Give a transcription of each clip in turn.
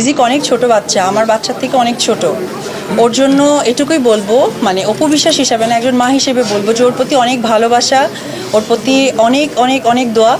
রিজিক অনেক ছোট বাচ্চা, আমার বাচ্চার থেকে অনেক ছোট। ওর জন্য এটুকুই বলবো, মানে অপু বিশ্বাস হিসাবে না, একজন মা হিসেবে বলবো যে ওর প্রতি অনেক ভালোবাসা, ওর প্রতি অনেক অনেক অনেক দোয়া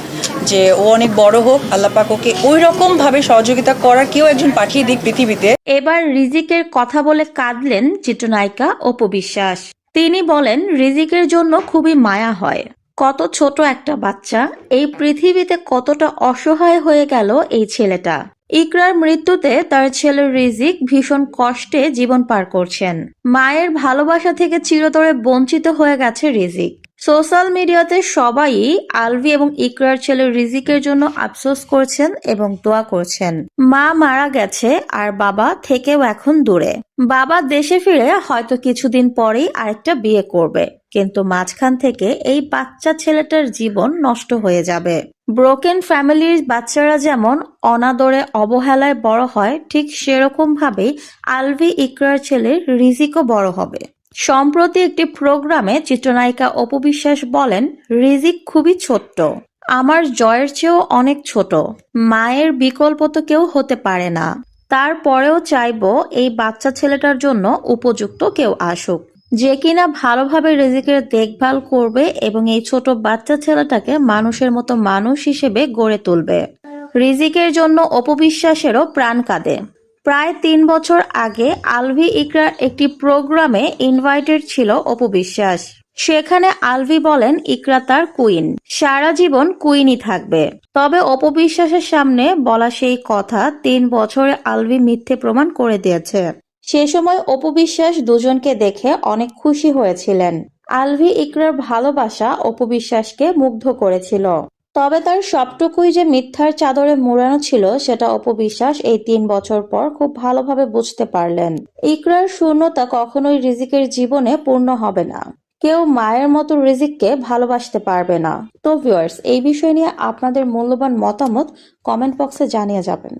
যে ও অনেক বড় হোক, আল্লাহ পাক ওকে ওই রকম ভাবে সহযোগিতা করার কেউ একজন পাঠিয়ে দিক পৃথিবীতে। এবার রিজিকের কথা বলে কাঁদলেন চিত্রনায়িকা অপু বিশ্বাস। তিনি বলেন, রিজিকের জন্য খুবই মায়া হয়। কত ছোট একটা বাচ্চা, এই পৃথিবীতে কতটা অসহায় হয়ে গেল এই ছেলেটা। ইকরার মৃত্যুতে তার ছেলে রিজিক ভীষণ কষ্টে জীবন পার করছেন। মায়ের ভালোবাসা থেকে চিরতরে বঞ্চিত হয়ে গেছে রিজিক। সোশ্যাল মিডিয়াতে সবাই আলভি এবং ইকরার ছেলে রিজিকের জন্য আফসোস করছেন এবং দোয়া করছেন। মা মারা গেছে আর বাবা থেকেও এখন দূরে। বাবা দেশে ফিরে হয়তো কিছুদিন পরেই আরেকটা বিয়ে করবে, কিন্তু মাঝখান থেকে এই বাচ্চা ছেলেটার জীবন নষ্ট হয়ে যাবে। ব্রোকেন ফ্যামিলির বাচ্চারা যেমন অনাদরে অবহেলায় বড় হয়, ঠিক সেরকম ভাবেই আলভি ইকরার ছেলে রিজিকও বড় হবে। সম্প্রতি একটি প্রোগ্রামে চিত্রনায়িকা অপু বিশ্বাস বলেন, রিজিক খুবই ছোট্ট, আমার জয়ের চেয়েও অনেক ছোট। মায়ের বিকল্প তো কেউ হতে পারে না। তারপরেও চাইবো এই বাচ্চা ছেলেটার জন্য উপযুক্ত কেউ আসুক, যে কিনা ভালোভাবে রিজিকের দেখভাল করবে এবং এই ছোট বাচ্চা ছেলেটাকে মানুষের মতো মানুষ হিসেবে গড়ে তুলবে। রিজিকের জন্য অপু বিশ্বাসেরও প্রাণ কাঁদে। প্রায় ৩ বছর আগে আলভি ইকরার একটি প্রোগ্রামে ইনভাইটেড ছিল অপু বিশ্বাস। সেখানে আলভি বলেন ইকরা তার কুইন, সারা জীবন কুইনই থাকবে। তবে অপু বিশ্বাসের সামনে বলা সেই কথা ৩ বছরে আলভি মিথ্যে প্রমাণ করে দিয়েছে। সে সময় অপু বিশ্বাস দুজনকে দেখে অনেক খুশি হয়েছিলেন। আলভি ইকরার ভালোবাসা অপু বিশ্বাসকে মুগ্ধ করেছিল। তবে তার সবটুকুই যে মিথ্যার চাদরে মোড়ানো ছিল সেটা অপু বিশ্বাস এই ৩ বছর পর খুব ভালোভাবে বুঝতে পারলেন। ইকরার শূন্যতা কখনোই রিজিকের জীবনে পূর্ণ হবে না। কেউ মায়ের মতো রিজিককে ভালোবাসতে পারবে না। তো ভিউয়ার্স, এই বিষয় নিয়ে আপনাদের মূল্যবান মতামত কমেন্ট বক্সে জানিয়ে যাবেন।